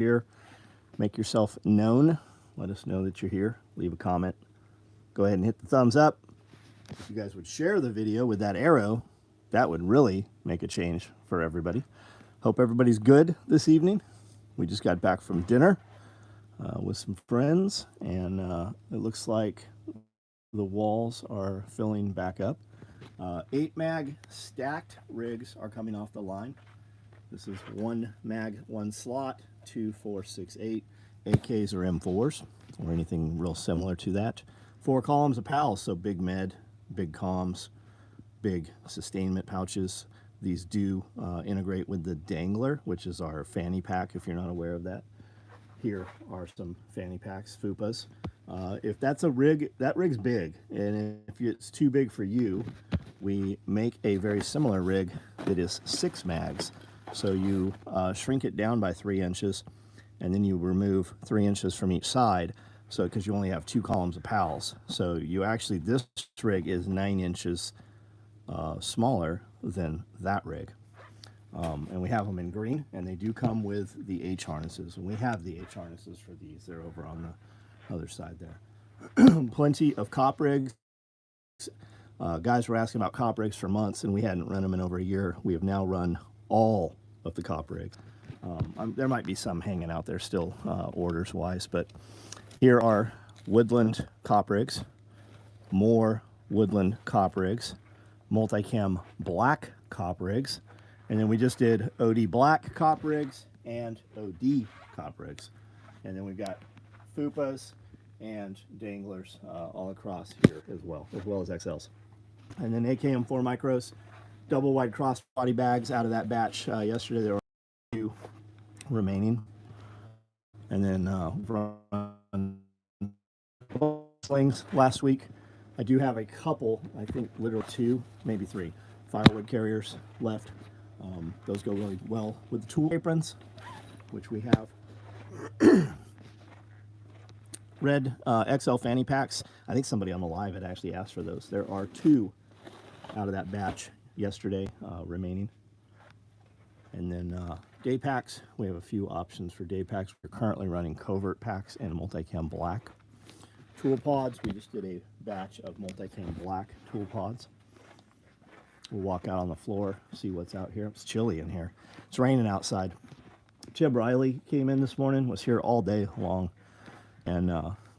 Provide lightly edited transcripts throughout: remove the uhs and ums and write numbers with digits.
here, make yourself known. Let us know that you're here. Leave a comment. Go ahead and hit the thumbs up. If you guys would share the video with that arrow, that would really make a change for everybody. Hope everybody's good this evening. We just got back from dinner with some friends, and it looks like the walls are filling back up. 8 mag stacked rigs are coming off the line. This is 1 mag, 1 slot, 2, 4, 6, 8 AKs or M4s or anything real similar to that. 4 columns of PALs, so big med, big comms, big sustainment pouches. These do integrate with the dangler, which is our fanny pack, if you're not aware of that. Here are some fanny packs, FUPAs. If that's a rig, that rig's big, and if it's too big for you, we make a very similar rig that is 6 mags. So you shrink it down by 3 inches, and then you remove 3 inches from each side. So because you only have 2 columns of PALs, so you actually, this rig is 9 inches smaller than that rig. And we have them in green, and they do come with the H harnesses, and we have the H harnesses for these. They're over on the other side there. Plenty of cop rigs. Guys were asking about cop rigs for months, and we hadn't run them in over a year. We have now run all of the cop rigs. There might be some hanging out there still, orders wise, but here are woodland cop rigs, more woodland cop rigs, multicam black cop rigs, and then we just did OD black cop rigs and OD cop rigs. And then we've got FUPAs and danglers all across here as well as XLs. And then AKM4 micros, double wide cross body bags out of that batch. Yesterday there were 2 remaining. And then slings last week. I do have a couple, I think literally 2, maybe 3 firewood carriers left. Those go really well with the tool aprons, which we have. Red XL fanny packs. I think somebody on the live had actually asked for those. There are 2 out of that batch yesterday remaining. And then day packs. We have a few options for day packs. We're currently running covert packs and multicam black. Tool pods. We just did a batch of multicam black tool pods. We'll walk out on the floor, see what's out here. It's chilly in here. It's raining outside. Chib Riley came in this morning, was here all day long, and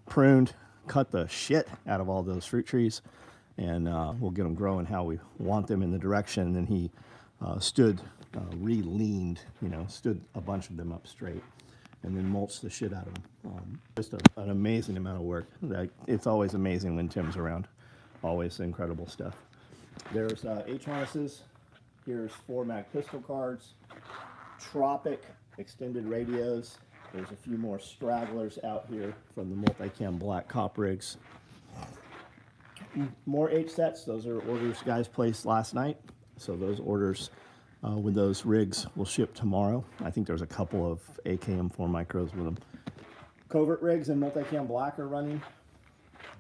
pruned, cut the shit out of all those fruit trees, and we'll get them growing how we want them in the direction. And then he stood, re-leaned, stood a bunch of them up straight, and then mulched the shit out of them. Just an amazing amount of work. It's always amazing when Tim's around. Always incredible stuff. There's H harnesses. Here's 4 mag pistol cards. Tropic extended radios. There's a few more stragglers out here from the multicam black cop rigs. More H sets. Those are orders guys placed last night. So those orders with those rigs will ship tomorrow. I think there's a couple of AKM4 micros with them. Covert rigs and multicam black are running.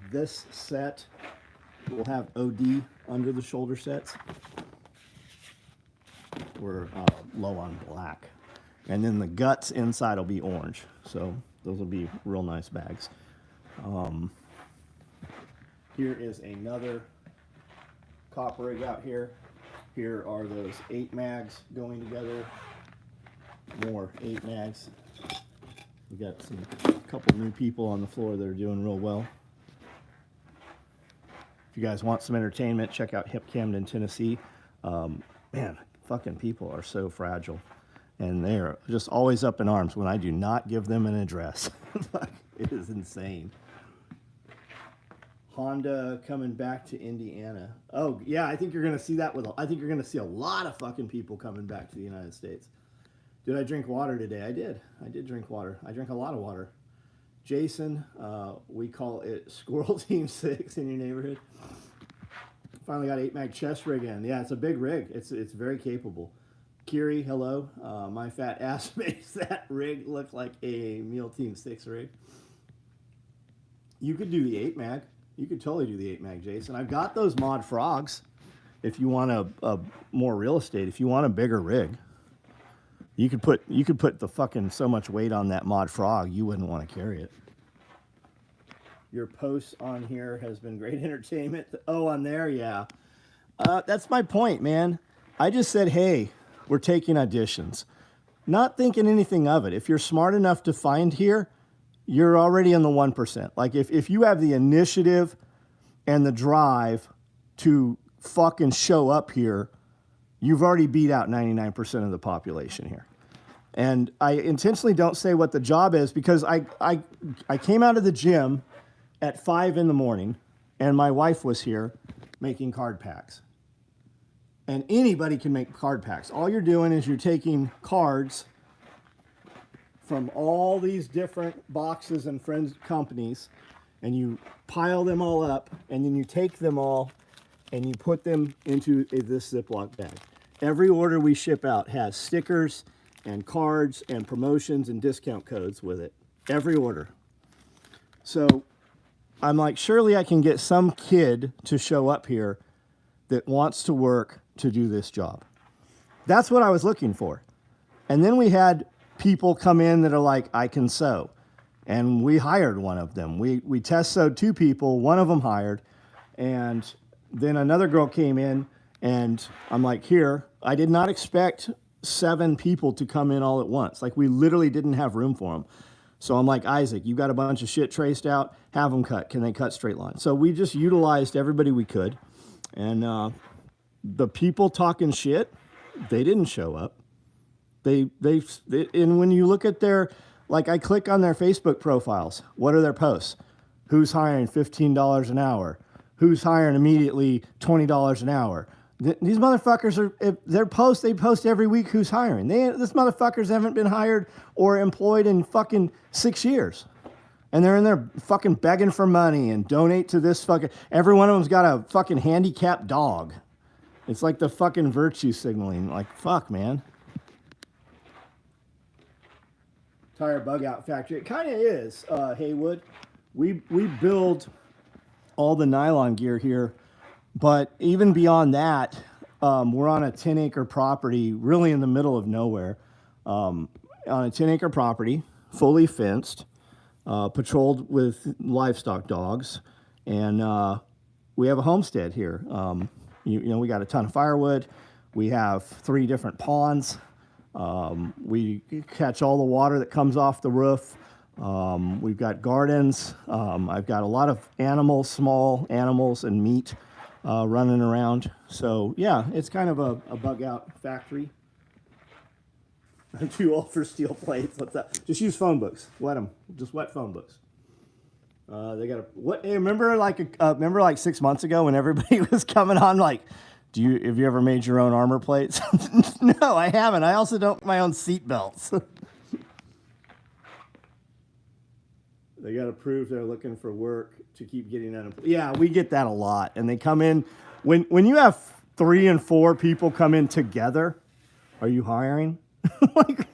This set will have OD under the shoulder sets. We're low on black. And then the guts inside will be orange. So those will be real nice bags. Here is another cop rig out here. Here are those 8 mags going together. More 8 mags. We got a couple new people on the floor that are doing real well. If you guys want some entertainment, check out Hip Camden, Tennessee. Man, fucking people are so fragile. And they're just always up in arms when I do not give them an address. It is insane. Honda coming back to Indiana. Oh, yeah, I think you're going to see that I think you're going to see a lot of fucking people coming back to the United States. Did I drink water today? I did. I did drink water. I drank a lot of water. Jason, we call it Squirrel Team 6 in your neighborhood. Finally got 8 mag chest rig in. Yeah, it's a big rig. It's very capable. Kiri, hello. My fat ass makes that rig look like a Meal Team 6 rig. You could do the 8 mag. You could totally do the 8 mag, Jason. I've got those mod frogs if you want a more real estate, if you want a bigger rig. You could put the fucking so much weight on that mod frog, you wouldn't want to carry it. Your post on here has been great entertainment. Oh, on there, yeah. That's my point, man. I just said, hey, we're taking auditions. Not thinking anything of it. If you're smart enough to find here, you're already in the 1%. Like if you have the initiative and the drive to fucking show up here, you've already beat out 99% of the population here. And I intentionally don't say what the job is because I came out of the gym at 5 in the morning and my wife was here making card packs. And anybody can make card packs. All you're doing is you're taking cards from all these different boxes and friends companies and you pile them all up and then you take them all and you put them into this Ziploc bag. Every order we ship out has stickers and cards and promotions and discount codes with it. Every order. So I'm like, surely I can get some kid to show up here that wants to work to do this job. That's what I was looking for. And then we had people come in that are like, I can sew. And we hired one of them. We test sewed 2 people, one of them hired. And then another girl came in and I'm like, here, I did not expect 7 people to come in all at once. Like we literally didn't have room for them. So I'm like, Isaac, you got a bunch of shit traced out, have them cut. Can they cut straight line? So we just utilized everybody we could. And the people talking shit, they didn't show up. They and when you look at their, like I click on their Facebook profiles, what are their posts? Who's hiring $15 an hour? Who's hiring immediately $20 an hour? These motherfuckers are, they post every week who's hiring. This motherfuckers haven't been hired or employed in fucking 6 years. And they're in there fucking begging for money and donate to this fucking, every one of them's got a fucking handicapped dog. It's like the fucking virtue signaling. Like, fuck, man. Tire bug out factory. It kind of is, Haywood. We build all the nylon gear here. But even beyond that, we're on a 10-acre property, really in the middle of nowhere. On a 10-acre property, fully fenced, patrolled with livestock dogs. And we have a homestead here. You know, we got a ton of firewood. We have 3 different ponds. We catch all the water that comes off the roof. We've got gardens. I've got a lot of animals, small animals and meat running around. So yeah, it's kind of a bug out factory. I'm too old for steel plates. What's that? Just use phone books. Wet them. Just wet phone books. They got a what? Hey, remember like 6 months ago when everybody was coming on like, have you ever made your own armor plates? No, I haven't. I also don't make my own seat belts. They got to prove they're looking for work to keep getting unemployed. Yeah, we get that a lot. And they come in, when you have 3 and 4 people come in together, are you hiring? Like,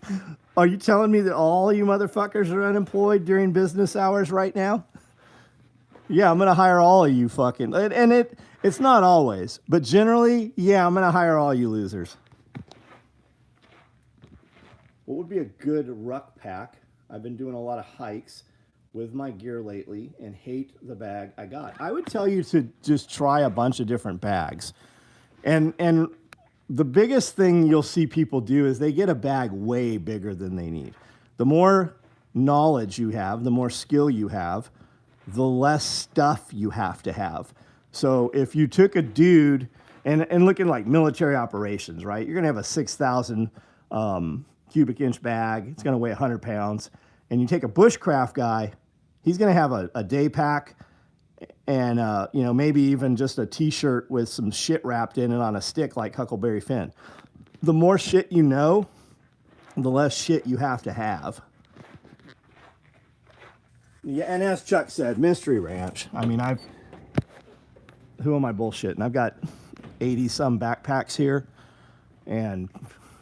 are you telling me that all you motherfuckers are unemployed during business hours right now? Yeah, I'm going to hire all of you fucking, and it's not always, but generally, yeah, I'm going to hire all you losers. What would be a good ruck pack? I've been doing a lot of hikes with my gear lately and hate the bag I got. I would tell you to just try a bunch of different bags. And the biggest thing you'll see people do is they get a bag way bigger than they need. The more knowledge you have, the more skill you have, the less stuff you have to have. So if you took a dude and looking like military operations, right? You're gonna have a 6,000 cubic inch bag. It's gonna weigh 100 pounds. And you take a bushcraft guy, he's gonna have a day pack and you know, maybe even just a t-shirt with some shit wrapped in it on a stick like Huckleberry Finn. The more shit you know, the less shit you have to have. Yeah, and as Chuck said, Mystery Ranch. I mean, who am I bullshitting? I've got 80 some backpacks here and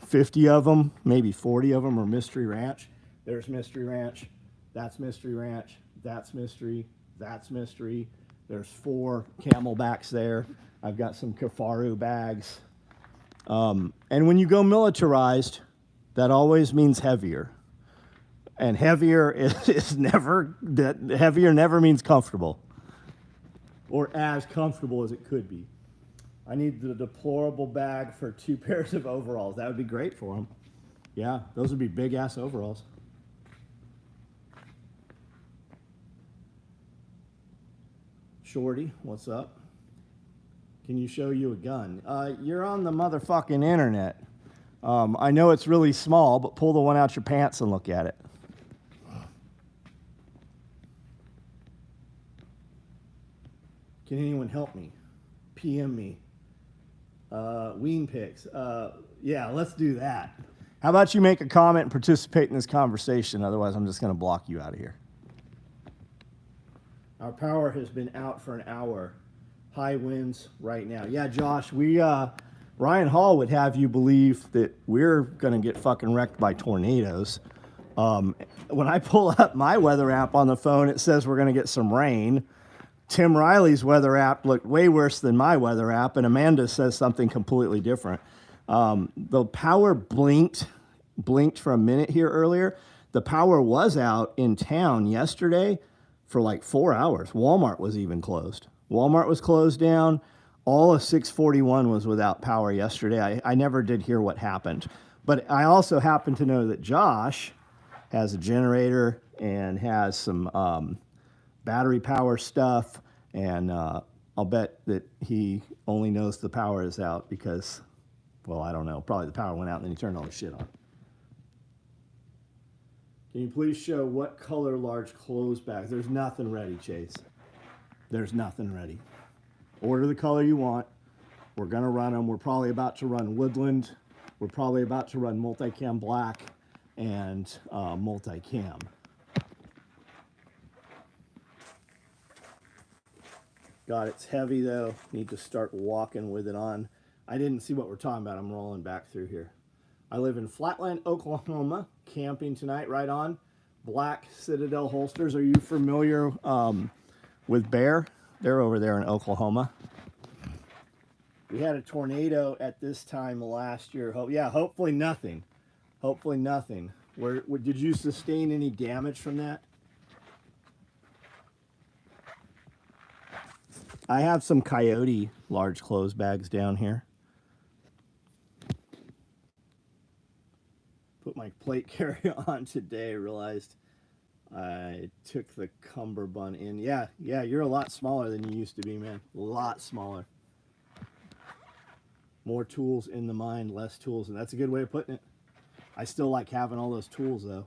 50 of them, maybe 40 of them are Mystery Ranch. There's Mystery Ranch, that's Mystery Ranch, that's Mystery, that's Mystery. There's 4 camelbacks there. I've got some Kafaru bags. And when you go militarized, That always means heavier. And heavier is never, that heavier never means comfortable. Or as comfortable as it could be. I need the deplorable bag for 2 pairs of overalls. That would be great for them. Yeah, those would be big ass overalls. Shorty, what's up? Can you show you a gun? You're on the motherfucking internet. I know it's really small, but pull the one out your pants and look at it. Can anyone help me? PM me. Ween pics. Yeah, let's do that. How about you make a comment and participate in this conversation? Otherwise, I'm just going to block you out of here. Our power has been out for an hour. High winds right now. Yeah, Josh, Ryan Hall would have you believe that we're going to get fucking wrecked by tornadoes. When I pull up my weather app on the phone, it says we're going to get some rain. Tim Riley's weather app looked way worse than my weather app, and Amanda says something completely different. The power blinked for a minute here earlier. The power was out in town yesterday for like 4 hours. Walmart was even closed. Walmart was closed down. All of 641 was without power yesterday. I never did hear what happened. But I also happen to know that Josh has a generator and has some battery power stuff, and I'll bet that he only knows the power is out because, well, I don't know, probably the power went out and then he turned all the shit on. Can you please show what color large clothes bags? There's nothing ready, Chase. There's nothing ready. Order the color you want. We're gonna run them. We're probably about to run woodland. We're probably about to run multicam black and multicam. God, it's heavy though. Need to start walking with it on. I didn't see what we're talking about. I'm rolling back through here. I live in Flatland, Oklahoma. Camping tonight, right on. Black Citadel holsters. Are you familiar with Bear? They're over there in Oklahoma. We had a tornado at this time last year. Yeah, hopefully nothing. Hopefully nothing. Did you sustain any damage from that? I have some Coyote large clothes bags down here. Put my plate carrier on today, realized I took the cummerbund in. Yeah, you're a lot smaller than you used to be, man. A lot smaller. More tools in the mind, less tools, and that's a good way of putting it. I still like having all those tools, though.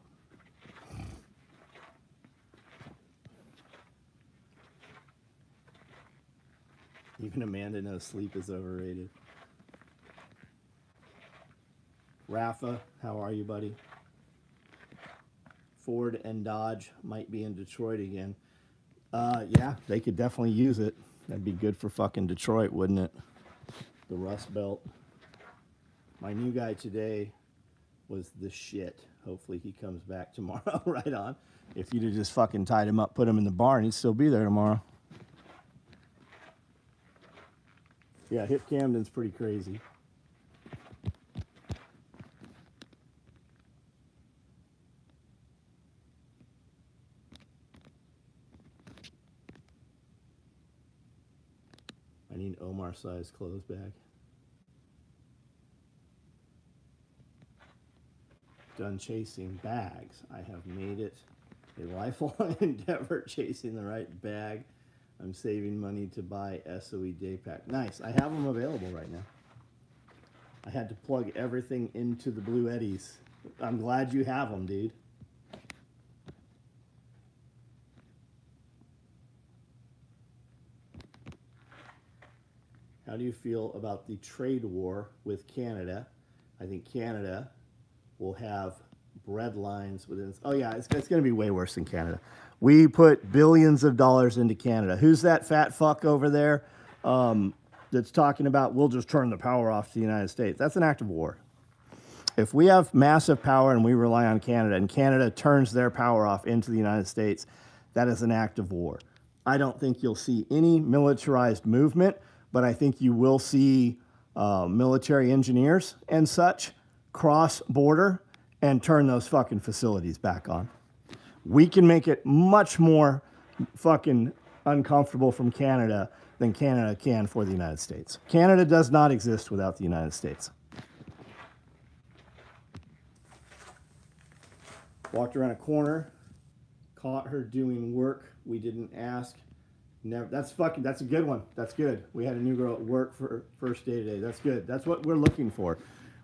Even Amanda knows sleep is overrated. Rafa, how are you, buddy? Ford and Dodge might be in Detroit again. Yeah, they could definitely use it. That'd be good for fucking Detroit, wouldn't it? The Rust Belt. My new guy today was the shit. Hopefully he comes back tomorrow. Right on. If you'd have just fucking tied him up, put him in the barn, he'd still be there tomorrow. Yeah, Hip Camden's pretty crazy. I need Omar-sized clothes bag. Done chasing bags. I have made it a lifelong endeavor chasing the right bag. I'm saving money to buy SOE day pack. Nice. I have them available right now. I had to plug everything into the Blue Eddies. I'm glad you have them, dude. How do you feel about the trade war with Canada? I think Canada will have bread lines within. Oh yeah, it's going to be way worse than Canada. We put billions of dollars into Canada. Who's that fat fuck over there that's talking about we'll just turn the power off to the United States? That's an act of war. If we have massive power and we rely on Canada, and Canada turns their power off into the United States, that is an act of war. I don't think you'll see any militarized movement, but I think you will see military engineers and such cross border and turn those fucking facilities back on. We can make it much more fucking uncomfortable from Canada than Canada can for the United States. Canada does not exist without the United States. Walked around a corner, caught her doing work we didn't ask. Never. That's a good one. That's good. We had a new girl at work for first day today. That's good. That's what we're looking for.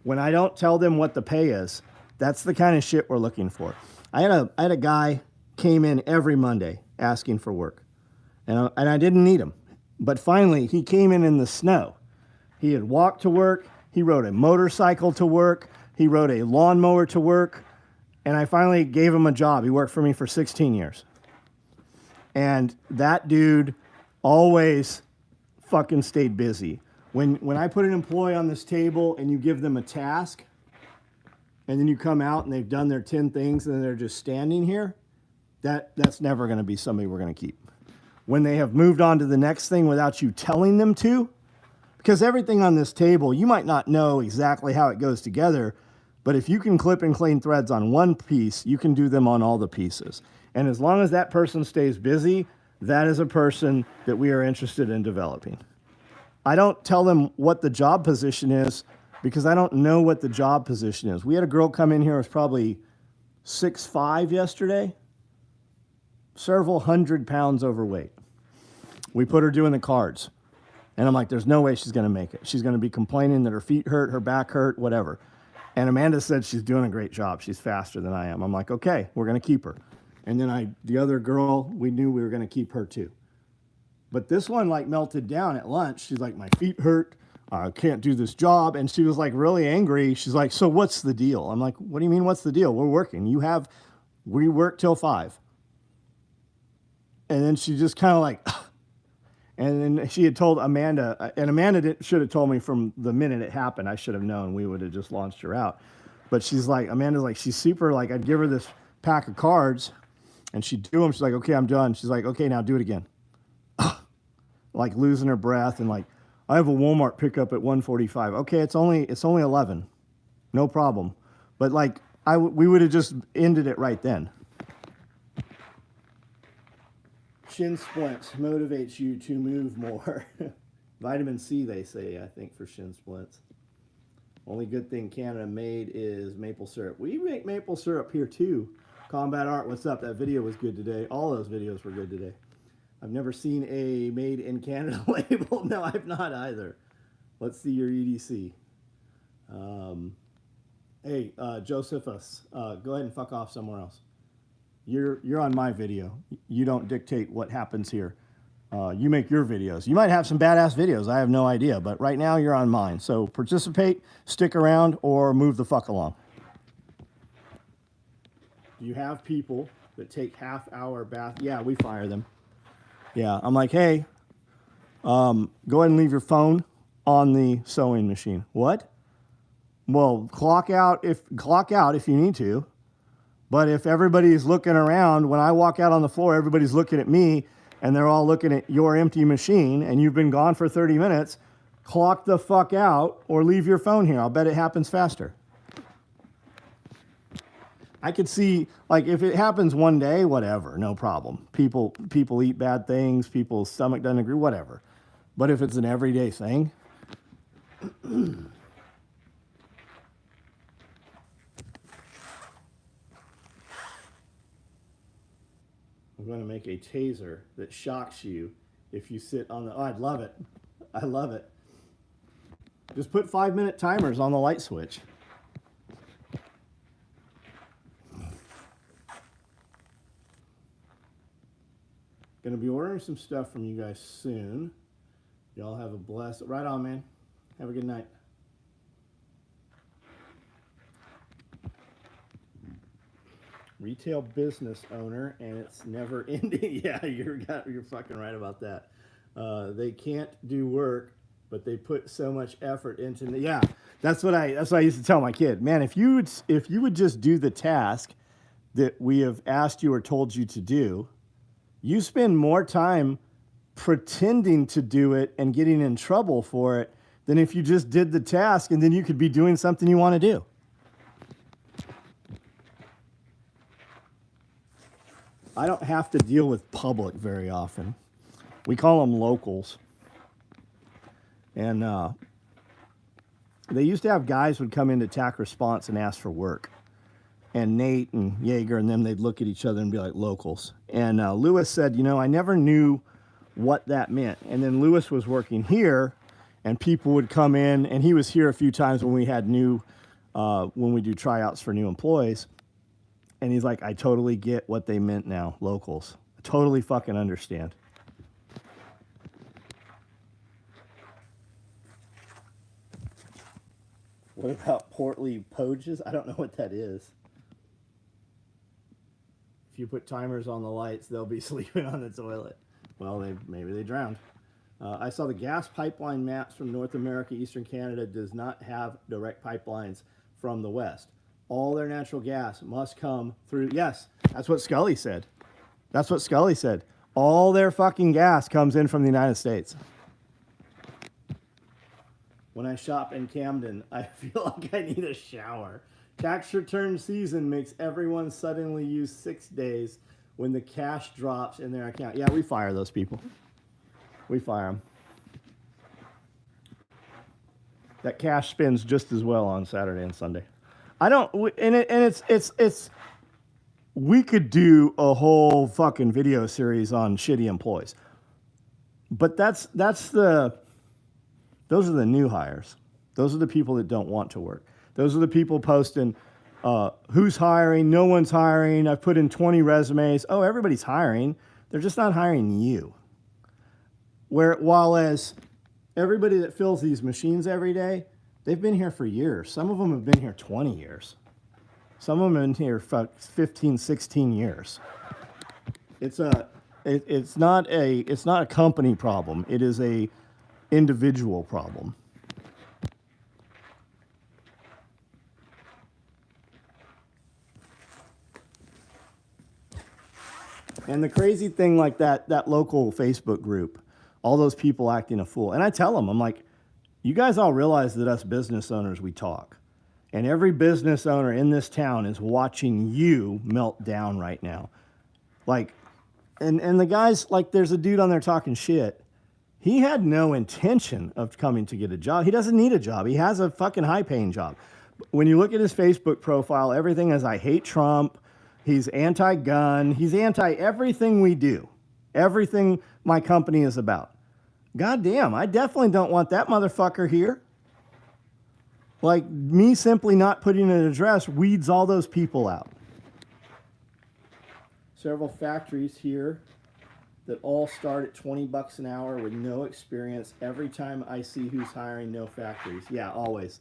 When I don't tell them what the pay is, that's the kind of shit we're looking for. I had a guy came in every Monday asking for work, and I didn't need him. But finally, he came in the snow. He had walked to work. He rode a motorcycle to work. He rode a lawnmower to work. And I finally gave him a job. He worked for me for 16 years. And that dude always fucking stayed busy. When I put an employee on this table and you give them a task, and then you come out and they've done their 10 things and they're just standing here, that's never going to be somebody we're going to keep. When they have moved on to the next thing without you telling them to, because everything on this table, you might not know exactly how it goes together, but if you can clip and clean threads on one piece, you can do them on all the pieces. And as long as that person stays busy, that is a person that we are interested in developing. I don't tell them what the job position is because I don't know what the job position is. We had a girl come in here who was probably 6'5" yesterday, several 100 pounds overweight. We put her doing the cards. And I'm like, there's no way she's going to make it. She's going to be complaining that her feet hurt, her back hurt, whatever. And Amanda said she's doing a great job. She's faster than I am. I'm like, okay, we're going to keep her. And then the other girl, we knew we were going to keep her too. But this one like melted down at lunch. She's like, my feet hurt. I can't do this job. And she was like really angry. She's like, so what's the deal? I'm like, what do you mean what's the deal? We're working. We work till 5. And then she just kind of like, and then she had told Amanda, and Amanda should have told me from the minute it happened. I should have known. We would have just launched her out. But she's like, Amanda's like, she's super, like, I'd give her this pack of cards, and she'd do them. She's like, okay, I'm done. She's like, okay, now do it again. Like losing her breath, and like, I have a Walmart pickup at 1:45. Okay, it's only 11. No problem. But like, we would have just ended it right then. Shin splints motivates you to move more. Vitamin C, they say, I think, for shin splints. Only good thing Canada made is maple syrup. We make maple syrup here too. Combat Art, what's up? That video was good today. All those videos were good today. I've never seen a made in Canada label. No, I've not either. Let's see your EDC. Hey, Josephus, go ahead and fuck off somewhere else. You're on my video. You don't dictate what happens here. You make your videos. You might have some badass videos. I have no idea. But right now, you're on mine. So participate, stick around, or move the fuck along. Do you have people that take half-hour bath? Yeah, we fire them. Yeah, I'm like, hey, go ahead and leave your phone on the sewing machine. What? Well, clock out if you need to. But if everybody's looking around, when I walk out on the floor, everybody's looking at me, and they're all looking at your empty machine, and you've been gone for 30 minutes, clock the fuck out or leave your phone here. I'll bet it happens faster. I could see, like, if it happens one day, whatever, no problem. People eat bad things, people's stomach doesn't agree, whatever. But if it's an everyday thing, I'm going to make a taser that shocks you if you sit on the... Oh, I'd love it. I love it. Just put 5-minute timers on the light switch. Going to be ordering some stuff from you guys soon. Y'all have a blessed... Right on, man. Have a good night. Retail business owner, and it's never ending. Yeah, you're fucking right about that. They can't do work, but they put so much effort into the... Yeah, that's what I used to tell my kid. Man, if you would just do the task that we have asked you or told you to do, you spend more time pretending to do it and getting in trouble for it than if you just did the task and then you could be doing something you want to do. I don't have to deal with public very often. We call them locals. And they used to have guys would come into TAC Response and ask for work. And Nate and Yeager and them, they'd look at each other and be like, locals. And Lewis said, I never knew what that meant. And then Lewis was working here, and people would come in, and he was here a few times when we had when we do tryouts for new employees. And he's like, I totally get what they meant now, locals. I totally fucking understand. What about portly poges? I don't know what that is. If you put timers on the lights, they'll be sleeping on the toilet. Well, maybe they drowned. I saw the gas pipeline maps from North America. Eastern Canada does not have direct pipelines from the west. All their natural gas must come through. Yes, that's what Scully said. That's what Scully said. All their fucking gas comes in from the United States. When I shop in Camden, I feel like I need a shower. Tax return season makes everyone suddenly use 6 days when the cash drops in their account. Yeah, we fire those people. We fire them. That cash spends just as well on Saturday and Sunday. We could do a whole fucking video series on shitty employees. But those are the new hires. Those are the people that don't want to work. Those are the people posting, who's hiring? No one's hiring. I've put in 20 resumes. Oh, everybody's hiring. They're just not hiring you. While as everybody that fills these machines every day, they've been here for years. Some of them have been here 20 years. Some of them have been here for 15, 16 years. It's not a company problem. It is a individual problem. And the crazy thing, like that local Facebook group, all those people acting a fool. And I tell them, I'm like, you guys all realize that us business owners, we talk. And every business owner in this town is watching you melt down right now. Like, and the guys, like, there's a dude on there talking shit. He had no intention of coming to get a job. He doesn't need a job. He has a fucking high-paying job. When you look at his Facebook profile, everything is, I hate Trump. He's anti-gun. He's anti-everything we do. Everything my company is about. God damn, I definitely don't want that motherfucker here. Like, me simply not putting an address weeds all those people out. Several factories here that all start at $20 an hour with no experience. Every time I see who's hiring, no factories. Yeah, always.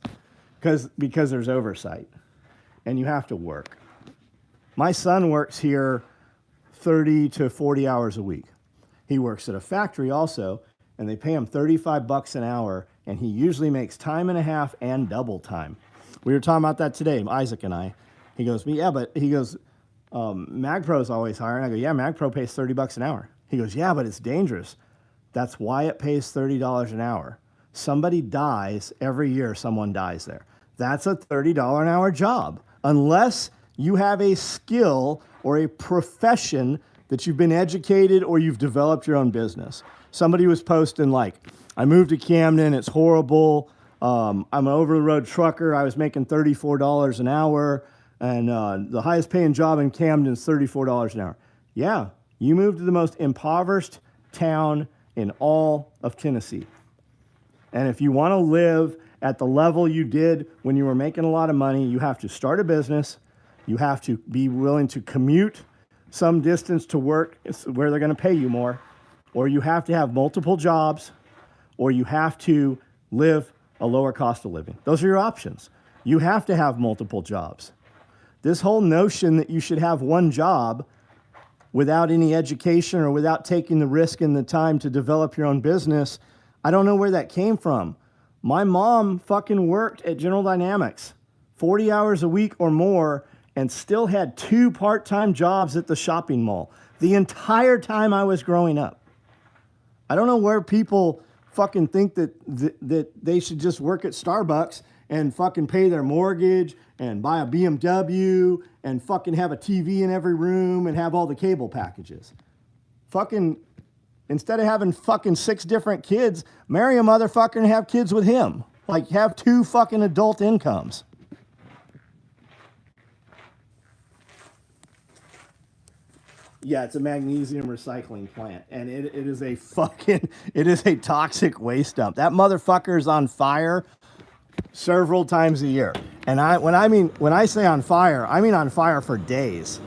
Because there's oversight. And you have to work. My son works here 30 to 40 hours a week. He works at a factory also, and they pay him $35 an hour, and he usually makes time and a half and double time. We were talking about that today, Isaac and I. He goes, MagPro's always hiring. I go, yeah, MagPro pays $30 an hour. He goes, yeah, but it's dangerous. That's why it pays $30 an hour. Somebody dies every year, someone dies there. That's a $30 an hour job, unless you have a skill or a profession that you've been educated or you've developed your own business. Somebody was posting like, I moved to Camden, it's horrible. I'm an over-the-road trucker. I was making $34 an hour, and the highest paying job in Camden is $34 an hour. Yeah, you moved to the most impoverished town in all of Tennessee. And if you want to live at the level you did when you were making a lot of money, you have to start a business. You have to be willing to commute some distance to work where they're going to pay you more, or you have to have multiple jobs, or you have to live a lower cost of living. Those are your options. You have to have multiple jobs. This whole notion that you should have one job without any education or without taking the risk and the time to develop your own business, I don't know where that came from. My mom fucking worked at General Dynamics 40 hours a week or more and still had 2 part-time jobs at the shopping mall the entire time I was growing up. I don't know where people fucking think that they should just work at Starbucks and fucking pay their mortgage and buy a BMW and fucking have a TV in every room and have all the cable packages. Fucking, instead of having fucking 6 different kids, marry a motherfucker and have kids with him. Like, have 2 fucking adult incomes. Yeah, it's a magnesium recycling plant, and it is a fucking, it is a toxic waste dump. That motherfucker is on fire several times a year. And when I say on fire, I mean on fire for days.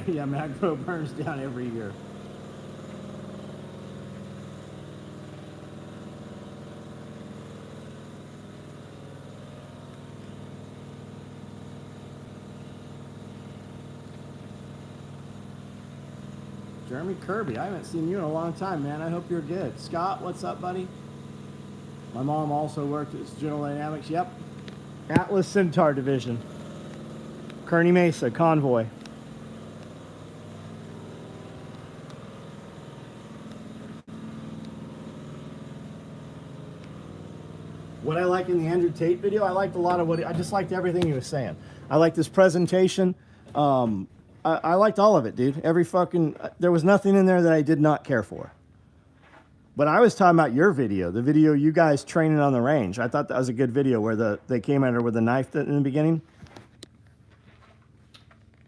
Yeah, macro burns down every year. Jeremy Kirby, I haven't seen you in a long time, man. I hope you're good. Scott, what's up, buddy? My mom also worked at General Dynamics. Yep. Atlas Centaur Division. Kearney Mesa, Convoy. What I like in the Andrew Tate video, I liked a lot of I just liked everything he was saying. I liked his presentation. I liked all of it, dude. There was nothing in there that I did not care for. But I was talking about your video, the video you guys training on the range. I thought that was a good video where they came at her with a knife in the beginning.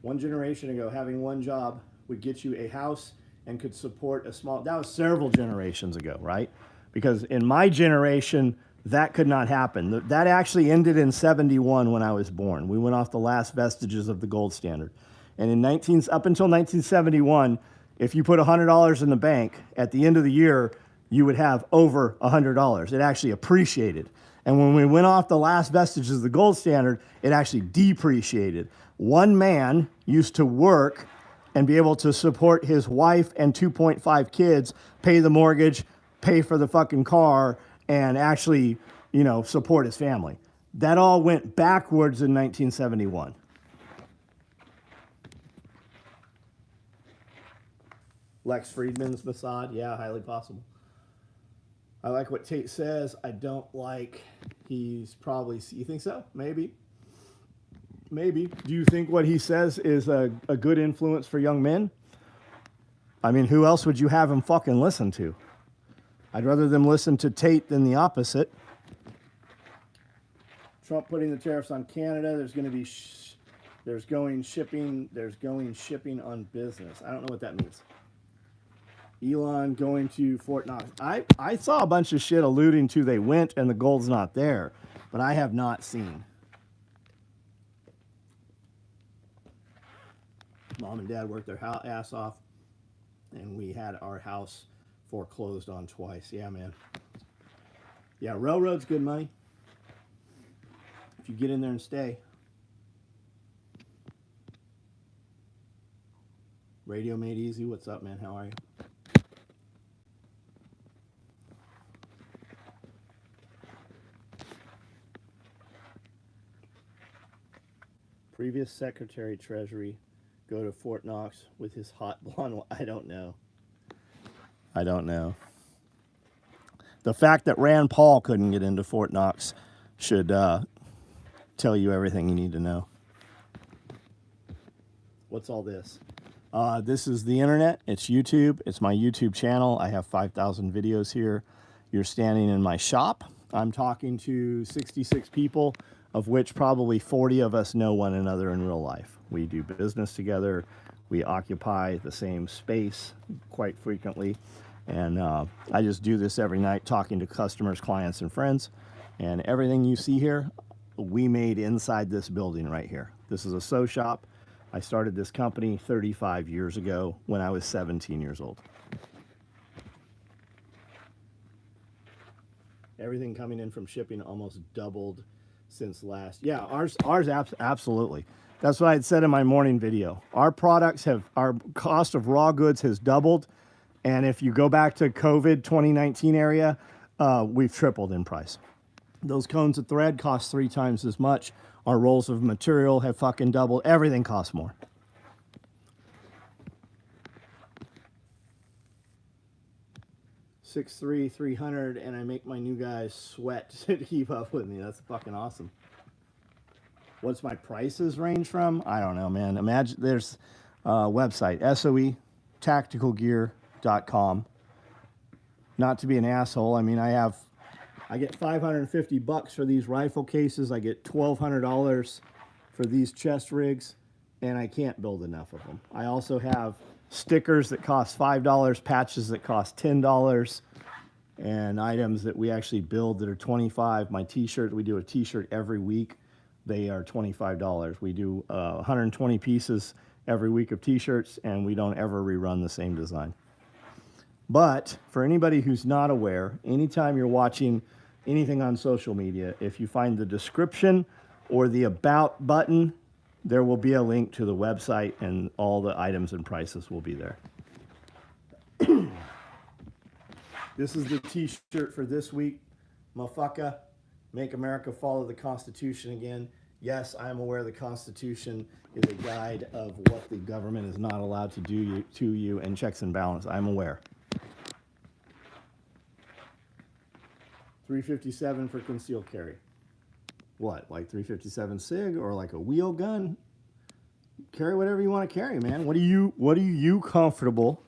One generation ago, having one job would get you a house and could support a small, that was several generations ago, right? Because in my generation, that could not happen. That actually ended in 71 when I was born. We went off the last vestiges of the gold standard. And up until 1971, if you put $100 in the bank, at the end of the year, you would have over $100. It actually appreciated. And when we went off the last vestiges of the gold standard, it actually depreciated. One man used to work and be able to support his wife and 2.5 kids, pay the mortgage, pay for the fucking car, and actually, support his family. That all went backwards in 1971. Lex Friedman's Mossad, yeah, highly possible. I like what Tate says. I don't like, he's probably, you think so? Maybe. Do you think what he says is a good influence for young men? I mean, who else would you have him fucking listen to? I'd rather them listen to Tate than the opposite. Trump putting the tariffs on Canada. There's going to be, there's going shipping on business. I don't know what that means. Elon going to Fort Knox. I saw a bunch of shit alluding to they went and the gold's not there, but I have not seen. Mom and Dad worked their ass off, and we had our house foreclosed on twice. Yeah, man. Yeah, railroad's good money if you get in there and stay. Radio Made Easy, what's up, man? How are you? Previous Secretary Treasury go to Fort Knox with his hot blonde. I don't know. The fact that Rand Paul couldn't get into Fort Knox should tell you everything you need to know. What's all this? This is the internet. It's YouTube. It's my YouTube channel. I have 5,000 videos here. You're standing in my shop. I'm talking to 66 people, of which probably 40 of us know one another in real life. We do business together. We occupy the same space quite frequently. And I just do this every night, talking to customers, clients, and friends. And everything you see here, we made inside this building right here. This is a sew shop. I started this company 35 years ago when I was 17 years old. Everything coming in from shipping almost doubled since last. Yeah, ours absolutely. That's what I had said in my morning video. Our cost of raw goods has doubled. And if you go back to COVID 2019 area, we've tripled in price. Those cones of thread cost 3 times as much. Our rolls of material have fucking doubled. Everything costs more. $6'3", $300, and I make my new guys sweat to keep up with me. That's fucking awesome. What's my prices range from? I don't know, man. Imagine there's a website, SOE, tacticalgear.com. Not to be an asshole. I mean, I get $550 for these rifle cases. I get $1,200 for these chest rigs, and I can't build enough of them. I also have stickers that cost $5, patches that cost $10, and items that we actually build that are $25. My t-shirt, we do a t-shirt every week. They are $25. We do 120 pieces every week of t-shirts, and we don't ever rerun the same design. But for anybody who's not aware, anytime you're watching anything on social media, if you find the description or the about button, there will be a link to the website, and all the items and prices will be there. This is the t-shirt for this week. Motherfucker, make America follow the Constitution again. Yes, I am aware the Constitution is a guide of what the government is not allowed to do to you, and checks and balance. I'm aware. $357 for concealed carry. What, like 357 SIG or like a wheel gun? Carry whatever you want to carry, man. What are you comfortable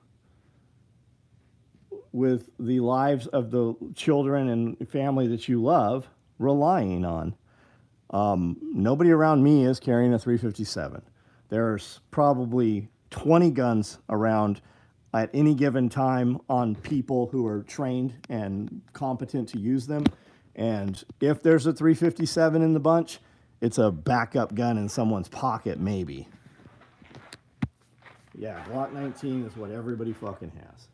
with the lives of the children and family that you love relying on? Nobody around me is carrying a 357. There's probably 20 guns around at any given time on people who are trained and competent to use them. And if there's a 357 in the bunch, it's a backup gun in someone's pocket, maybe. Yeah, Glock 19 is what everybody fucking has.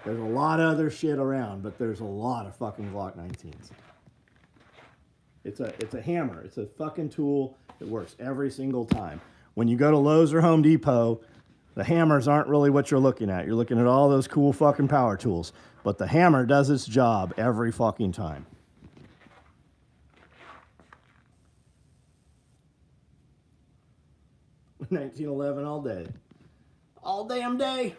There's a lot of other shit around, but there's a lot of fucking Glock 19s. It's a hammer. It's a fucking tool that works every single time. When you go to Lowe's or Home Depot, the hammers aren't really what you're looking at. You're looking at all those cool fucking power tools. But the hammer does its job every fucking time. $1911 all day. All damn day.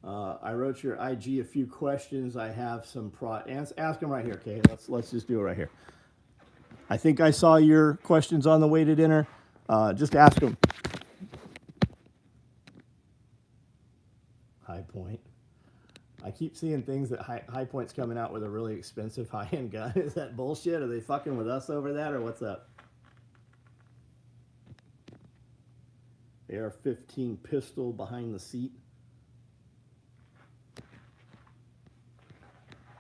I wrote your IG a few questions. I have some ask them right here, okay? Let's just do it right here. I think I saw your questions on the way to dinner. Just ask them. High Point. I keep seeing things that High Point's coming out with a really expensive high-end gun. Is that bullshit? Are they fucking with us over that, or what's up? AR-15 pistol behind the seat.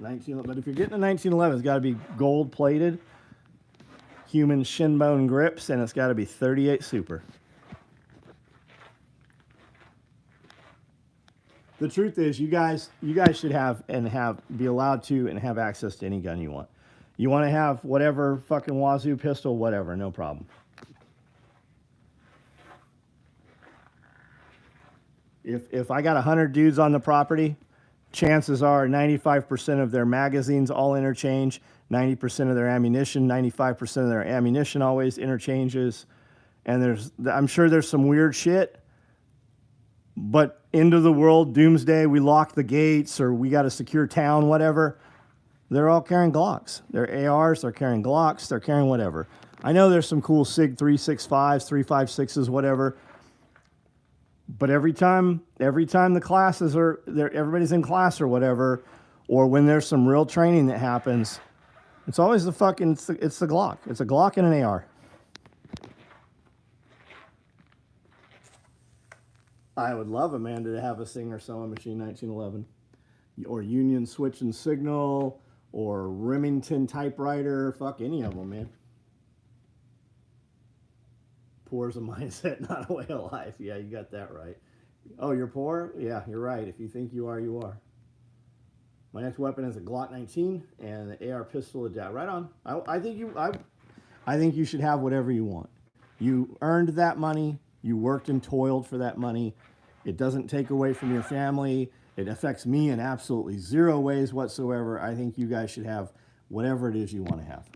19, but if you're getting a 1911, it's got to be gold-plated, human shin bone grips, and it's got to be 38 Super. The truth is, you guys should be allowed to and have access to any gun you want. You want to have whatever fucking Wazoo pistol, whatever, no problem. If I got 100 dudes on the property, chances are 95% of their magazines all interchange, 90% of their ammunition, 95% of their ammunition always interchanges, and I'm sure there's some weird shit, but end of the world, doomsday, we lock the gates, or we got a secure town, whatever, they're all carrying Glocks. They're ARs, they're carrying Glocks, they're carrying whatever. I know there's some cool SIG 365s, 356s, whatever, but every time the classes are there, everybody's in class or whatever, or when there's some real training that happens, it's always it's the Glock. It's a Glock and an AR. I would love Amanda to have a Singer sewing machine 1911, or Union switch and signal, or Remington typewriter. Fuck any of them, man. Poor is a mindset, not a way of life. Yeah, you got that right. Oh, you're poor? Yeah, you're right. If you think you are, you are. My next weapon is a Glock 19 and an AR pistol adapt. Right on. I think you should have whatever you want. You earned that money. You worked and toiled for that money. It doesn't take away from your family. It affects me in absolutely zero ways whatsoever. I think you guys should have whatever it is you want to have.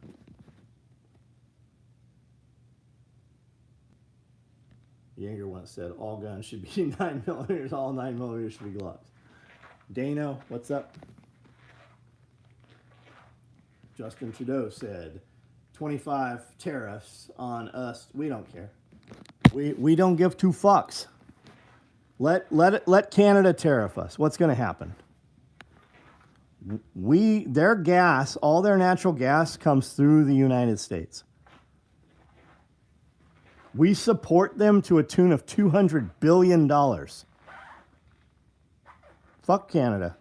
Jaeger once said all guns should be 9mm, all 9mm should be gloves. Dano, what's up? Justin Trudeau said 25 tariffs on us. We don't care. We don't give two fucks. Let Canada tariff us. What's going to happen? Their gas, all their natural gas comes through the United States. We support them to a tune of $200 billion. Fuck Canada.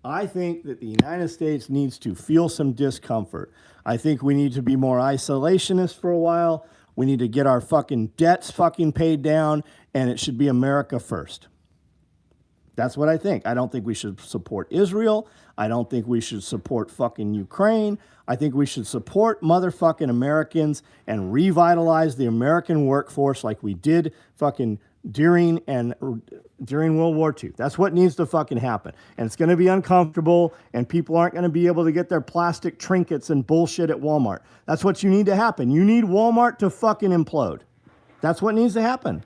I think that the United States needs to feel some discomfort. I think we need to be more isolationist for a while. We need to get our fucking debts fucking paid down, and it should be America first. That's what I think. I don't think we should support Israel. I don't think we should support fucking Ukraine. I think we should support motherfucking Americans and revitalize the American workforce like we did fucking during World War II. That's what needs to fucking happen. And it's going to be uncomfortable, and people aren't going to be able to get their plastic trinkets and bullshit at Walmart. That's what you need to happen. You need Walmart to fucking implode. That's what needs to happen.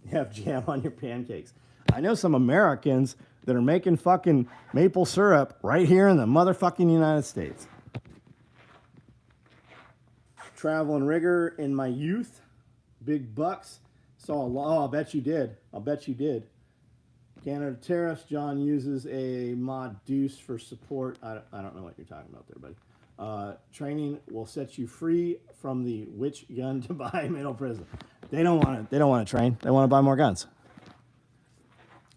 You have jam on your pancakes. I know some Americans that are making fucking maple syrup right here in the motherfucking United States. Traveling rigger in my youth, big bucks. Saw a lot. Oh, I'll bet you did. I'll bet you did. Canada tariffs. John uses a mod deuce for support. I don't know what you're talking about there, buddy. Training will set you free from the which gun to buy middle prison. They don't want to train. They want to buy more guns.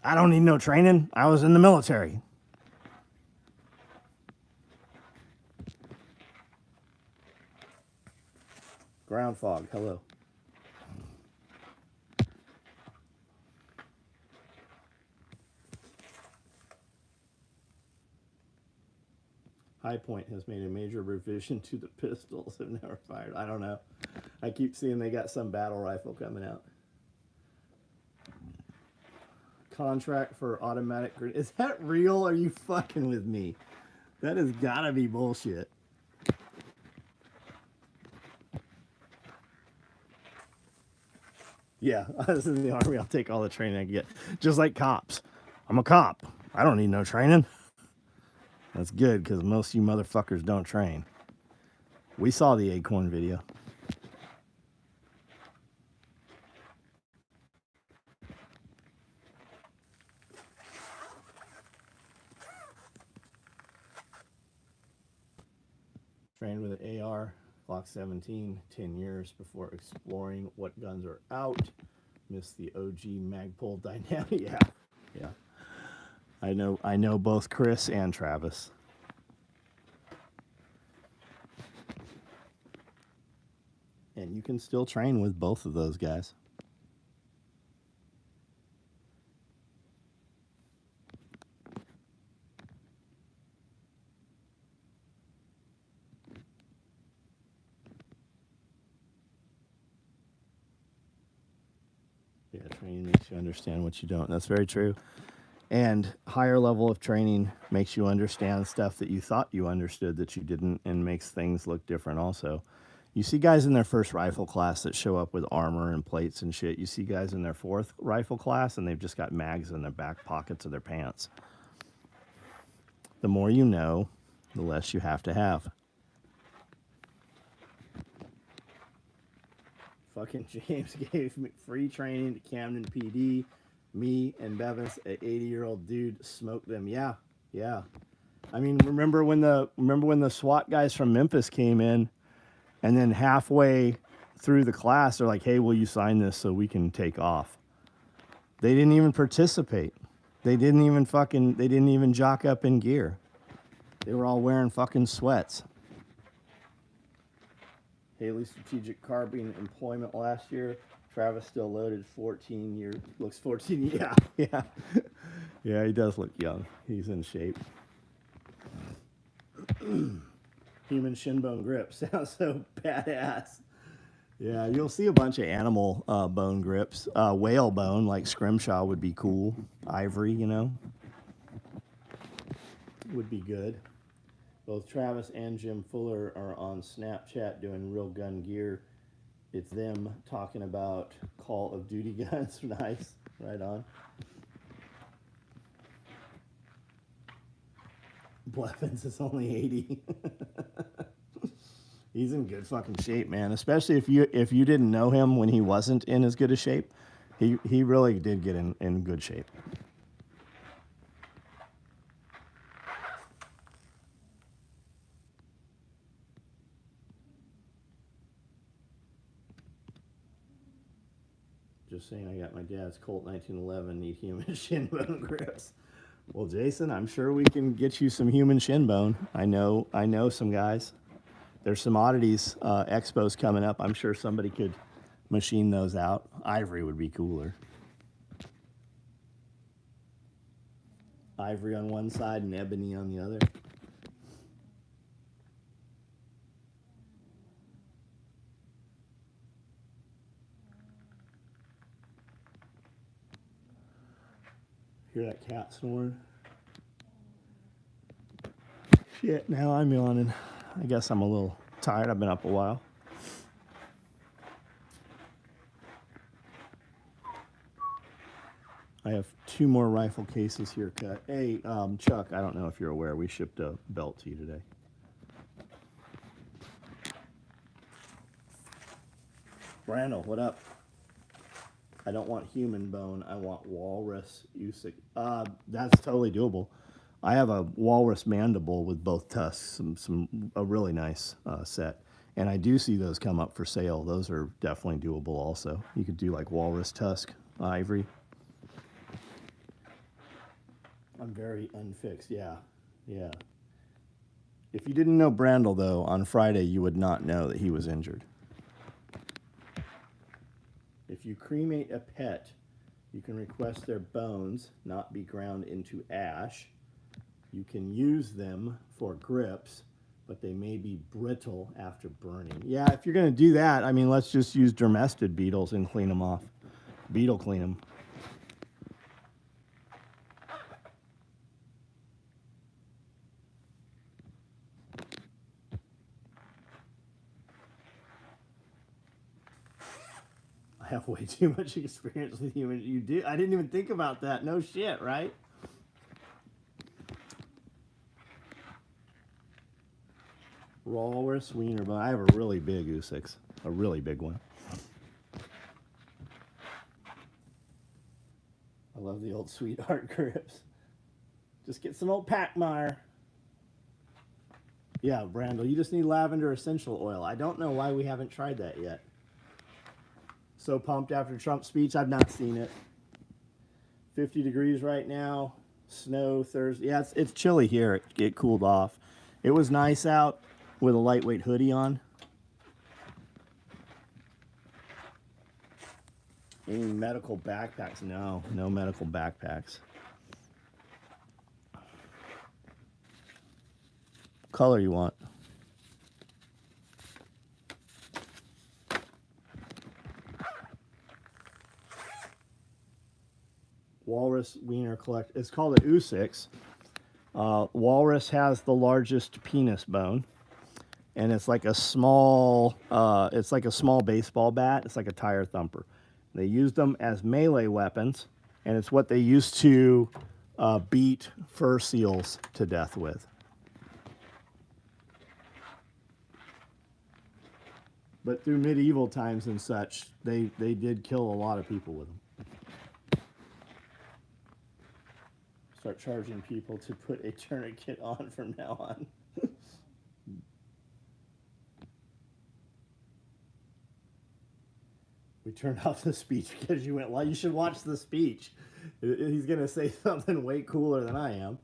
I don't need no training. I was in the military. Ground fog. Hello. High Point has made a major revision to the pistols have never fired. I don't know. I keep seeing they got some battle rifle coming out. Contract for automatic. Is that real? Are you fucking with me? That has gotta be bullshit. Yeah, I was in the Army. I'll take all the training I can get. Just like cops. I'm a cop. I don't need no training. That's good, because most of you motherfuckers don't train. We saw the Acorn video. Trained with an AR, Glock 17, 10 years before exploring what guns are out. Missed the OG Magpul dynamic. Yeah. I know both Chris and Travis. And you can still train with both of those guys. Yeah, training makes you understand what you don't. That's very true. And higher level of training makes you understand stuff that you thought you understood that you didn't, and makes things look different also. You see guys in their first rifle class that show up with armor and plates and shit. You see guys in their fourth rifle class and they've just got mags in their back pockets of their pants. The more you know, the less you have to have. Fucking James gave me free training to Camden PD. Me and Bevis, an 80-year-old dude, smoked them. Yeah. I mean, remember when the SWAT guys from Memphis came in, and then halfway through the class, they're like, "Hey, will you sign this so we can take off?" They didn't even participate. They didn't even jock up in gear. They were all wearing fucking sweats. Haley strategic carbine employment last year. Travis still loaded 14 years. Looks 14. Yeah. Yeah, he does look young. He's in shape. Human shin bone grip sounds so badass. Yeah, you'll see a bunch of animal bone grips. Whale bone, like scrimshaw, would be cool. Ivory, you know. would be good. Both Travis and Jim Fuller are on Snapchat doing Real Gun Gear. It's them talking about Call of Duty guns. Nice. Right on. Blevins is only 80. He's in good fucking shape, man. Especially if you didn't know him when he wasn't in as good a shape. He really did get in good shape. Just saying, I got my dad's Colt 1911, need human shin bone grips. Well, Jason, I'm sure we can get you some human shin bone. I know some guys. There's some oddities expos coming up. I'm sure somebody could machine those out. Ivory would be cooler. Ivory on one side and ebony on the other. Hear that cat snoring? Shit, now I'm yawning. I guess I'm a little tired. I've been up a while. I have 2 more rifle cases here cut. Hey, Chuck, I don't know if you're aware, we shipped a belt to you today. Randall, what up? I don't want human bone. I want walrus Usyk. That's totally doable. I have a walrus mandible with both tusks, a really nice set. And I do see those come up for sale. Those are definitely doable also. You could do like walrus tusk, ivory. I'm very unfixed, yeah. If you didn't know Brandel, though, on Friday, you would not know that he was injured. If you cremate a pet, you can request their bones not be ground into ash. You can use them for grips, but they may be brittle after burning. Yeah, if you're going to do that, I mean, let's just use dermestid beetles and clean them off. Beetle clean them. I have way too much experience with humans. You do? I didn't even think about that. No shit, right? Walrus wiener bone. I have a really big Usyk, a really big one. I love the old sweetheart grips. Just get some old Packmeyer. Yeah, Brandel, you just need lavender essential oil. I don't know why we haven't tried that yet. So pumped after Trump's speech. I've not seen it. 50 degrees right now. Snow Thursday. Yeah, it's chilly here. It cooled off. It was nice out with a lightweight hoodie on. Any medical backpacks? No medical backpacks. Color you want? Walrus wiener collect. It's called an Usyk. Walrus has the largest penis bone, and it's like a small. It's like a small baseball bat. It's like a tire thumper. They used them as melee weapons, and it's what they used to beat fur seals to death with. But through medieval times and such, they did kill a lot of people with them. Start charging people to put a tourniquet on from now on. We turned off the speech because you went, well, you should watch the speech. He's going to say something way cooler than I am.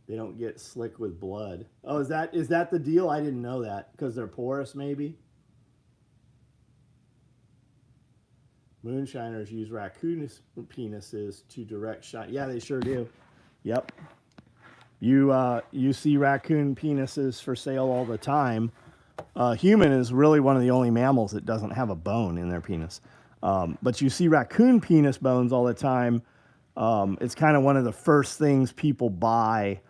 They don't get slick with blood. Oh, is that the deal? I didn't know that. Because they're porous, maybe? Moonshiners use raccoon penises to direct shot. Yeah, they sure do. Yep. You see raccoon penises for sale all the time. Human is really one of the only mammals that doesn't have a bone in their penis. But you see raccoon penis bones all the time. It's kind of one of the first things people buy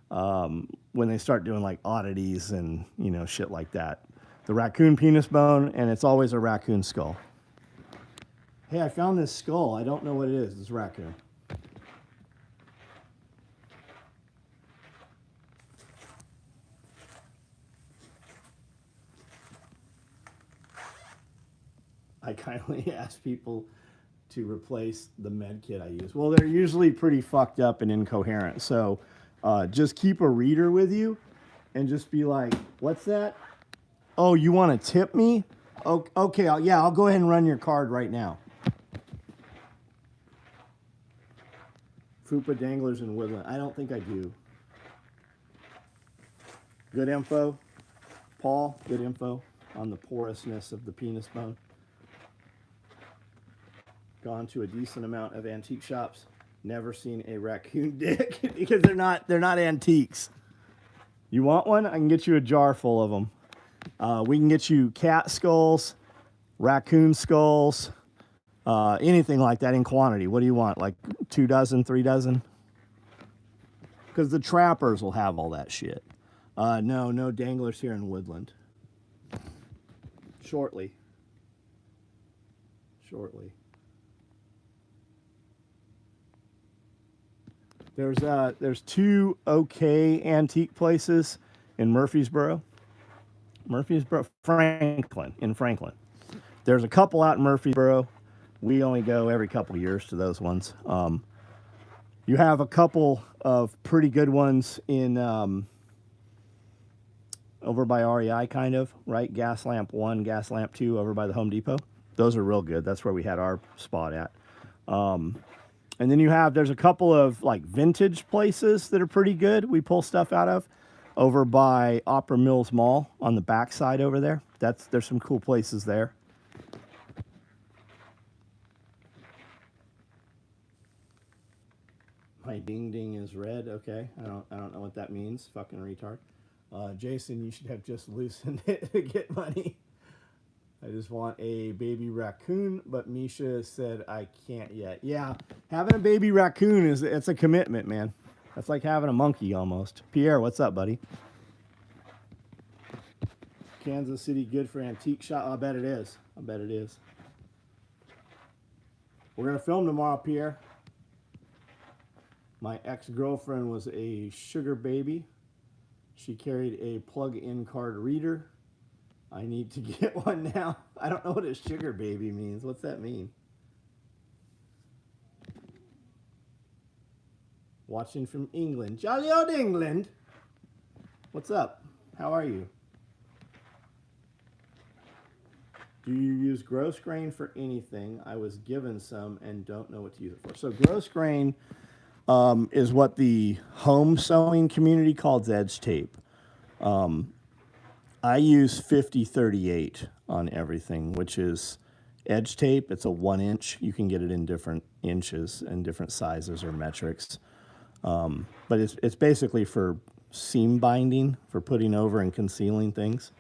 when they start doing like oddities and, you know, shit like that. The raccoon penis bone, and it's always a raccoon skull. Hey, I found this skull. I don't know what it is. It's raccoon. I kindly ask people to replace the med kit I use. Well, they're usually pretty fucked up and incoherent. So just keep a reader with you and just be like, what's that? Oh, you want to tip me? Okay, I'll go ahead and run your card right now. Fupa danglers in Woodland. I don't think I do. Good info. Paul, good info on the porousness of the penis bone. Gone to a decent amount of antique shops. Never seen a raccoon dick because they're not antiques. You want one? I can get you a jar full of them. We can get you cat skulls, raccoon skulls, anything like that in quantity. What do you want? Like 2 dozen, 3 dozen? Because the trappers will have all that shit. No danglers here in Woodland. Shortly. There's 2 okay antique places in Murfreesboro. Franklin. There's a couple out in Murfreesboro. We only go every couple years to those ones. You have a couple of pretty good ones in over by REI, kind of, right? Gas Lamp 1, Gas Lamp 2 over by the Home Depot. Those are real good. That's where we had our spot at. And then there's a couple of like vintage places that are pretty good. We pull stuff out of over by Opera Mills Mall on the backside over there. There's some cool places there. My ding ding is red. Okay, I don't know what that means. Fucking retard. Jason, you should have just loosened it to get money. I just want a baby raccoon, but Misha said I can't yet. Yeah, having a baby raccoon it's a commitment, man. That's like having a monkey almost. Pierre, what's up, buddy? Kansas City good for antique shop? I bet it is. We're gonna film tomorrow, Pierre. My ex-girlfriend was a sugar baby. She carried a plug-in card reader. I need to get one now. I don't know what a sugar baby means. What's that mean? Watching from England. Jolly old England. What's up? How are you? Do you use gross grain for anything? I was given some and don't know what to use it for. So gross grain is what the home sewing community calls edge tape. I use 50-38 on everything, which is edge tape. It's a 1 inch. You can get it in different inches and different sizes or metrics. But it's basically for seam binding, for putting over and concealing things.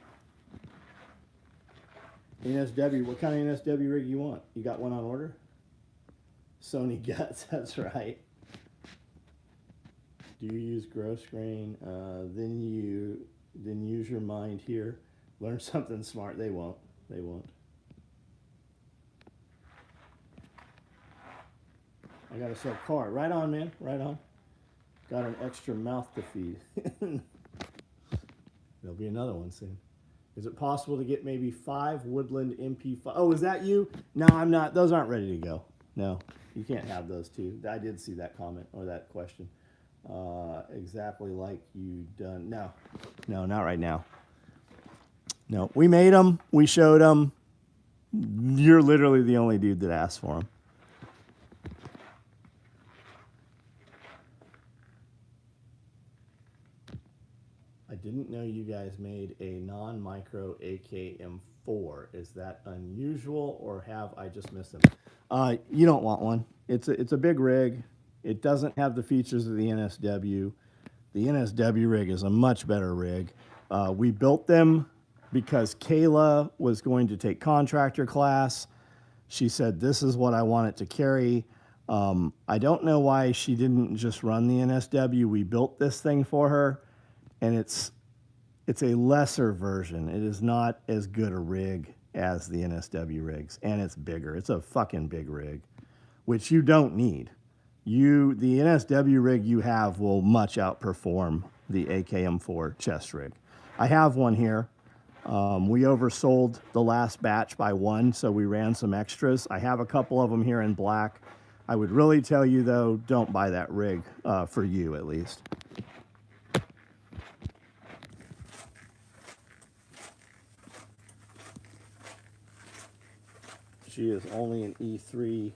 NSW, what kind of NSW rig you want? You got one on order? Sony Guts, that's right. Do you use gross grain? Then use your mind here. Learn something smart. They won't. I gotta sell car. Right on, man. Right on. Got an extra mouth to feed. There'll be another one soon. Is it possible to get maybe 5 Woodland MP5? Oh, is that you? No, I'm not. Those aren't ready to go. No, you can't have those 2. I did see that comment or that question. Exactly like you done. No, not right now. No, we made them. We showed them. You're literally the only dude that asked for them. I didn't know you guys made a non-micro AKM4. Is that unusual or have I just missed them? You don't want one. It's a big rig. It doesn't have the features of the NSW. The NSW rig is a much better rig. We built them because Kayla was going to take contractor class. She said, this is what I want it to carry. I don't know why she didn't just run the NSW. We built this thing for her, and it's a lesser version. It is not as good a rig as the NSW rigs, and it's bigger. It's a fucking big rig, which you don't need. The NSW rig you have will much outperform the AKM4 chest rig. I have one here. We oversold the last batch by one, so we ran some extras. I have a couple of them here in black. I would really tell you, though, don't buy that rig, for you at least. She is only an E3.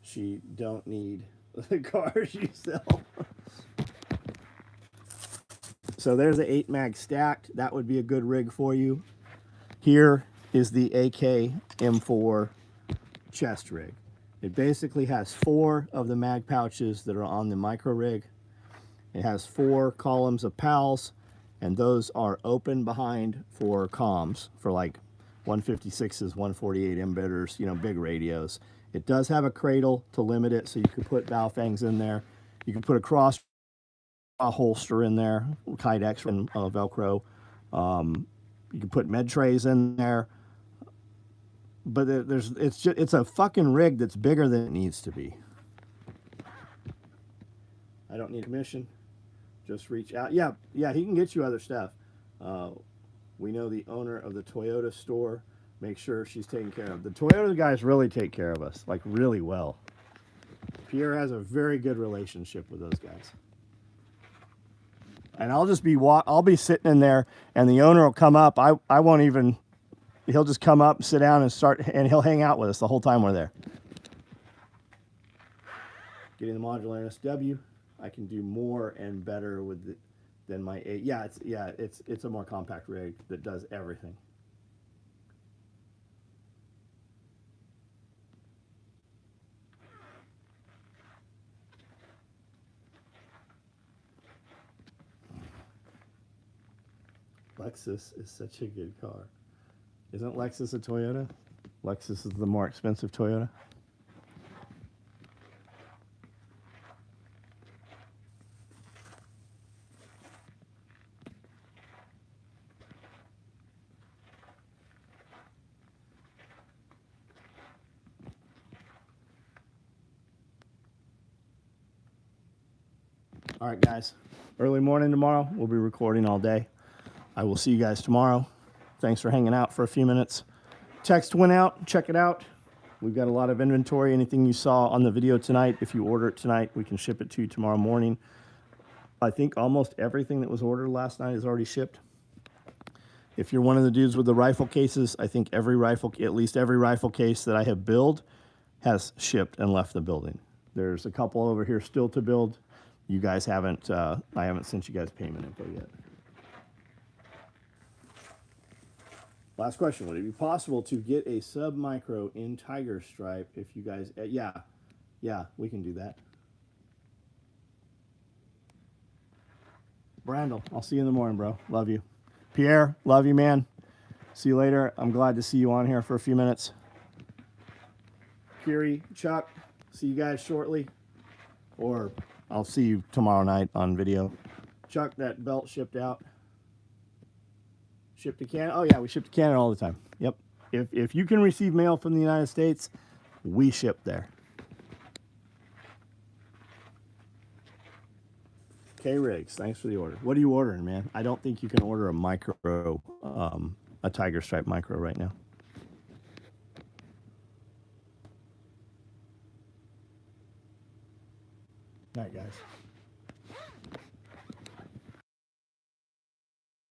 She don't need the cars you sell. So there's an 8 mag stacked. That would be a good rig for you. Here is the AK M4 chest rig. It basically has 4 of the mag pouches that are on the micro rig. It has 4 columns of PALs, and those are open behind for comms, for like 156s, 148 embedders, you know, big radios. It does have a cradle to limit it, so you could put Baofangs in there. You can put a holster in there, Kydex and Velcro. You can put med trays in there. But it's a fucking rig that's bigger than it needs to be. I don't need commission. Just reach out. Yeah, he can get you other stuff. We know the owner of the Toyota store. Make sure she's taken care of. The Toyota guys really take care of us, like really well. Pierre has a very good relationship with those guys. And I'll be sitting in there, and the owner will come up. I won't even. He'll just come up, sit down, and he'll hang out with us the whole time we're there. Getting the modular NSW, I can do more and better with it than my 8. It's a more compact rig that does everything. Lexus is such a good car. Isn't Lexus a Toyota? Lexus is the more expensive Toyota. All right, guys. Early morning tomorrow. We'll be recording all day. I will see you guys tomorrow. Thanks for hanging out for a few minutes. Text went out. Check it out. We've got a lot of inventory. Anything you saw on the video tonight, if you order it tonight, we can ship it to you tomorrow morning. I think almost everything that was ordered last night is already shipped. If you're one of the dudes with the rifle cases, I think at least every rifle case that I have built has shipped and left the building. There's a couple over here still to build. You guys haven't, I haven't sent you guys payment info yet. Last question, would it be possible to get a sub-micro in Tiger Stripe if you guys, yeah, we can do that. Brandel, I'll see you in the morning, bro. Love you. Pierre, love you, man. See you later. I'm glad to see you on here for a few minutes. Kiri, Chuck, see you guys shortly. Or I'll see you tomorrow night on video. Chuck, that belt shipped out. Shipped to Canada? Oh, yeah, we ship to Canada all the time. Yep. If you can receive mail from the United States, we ship there. K-Rigs, thanks for the order. What are you ordering, man? I don't think you can order a micro, a Tiger Stripe micro right now. All right, guys.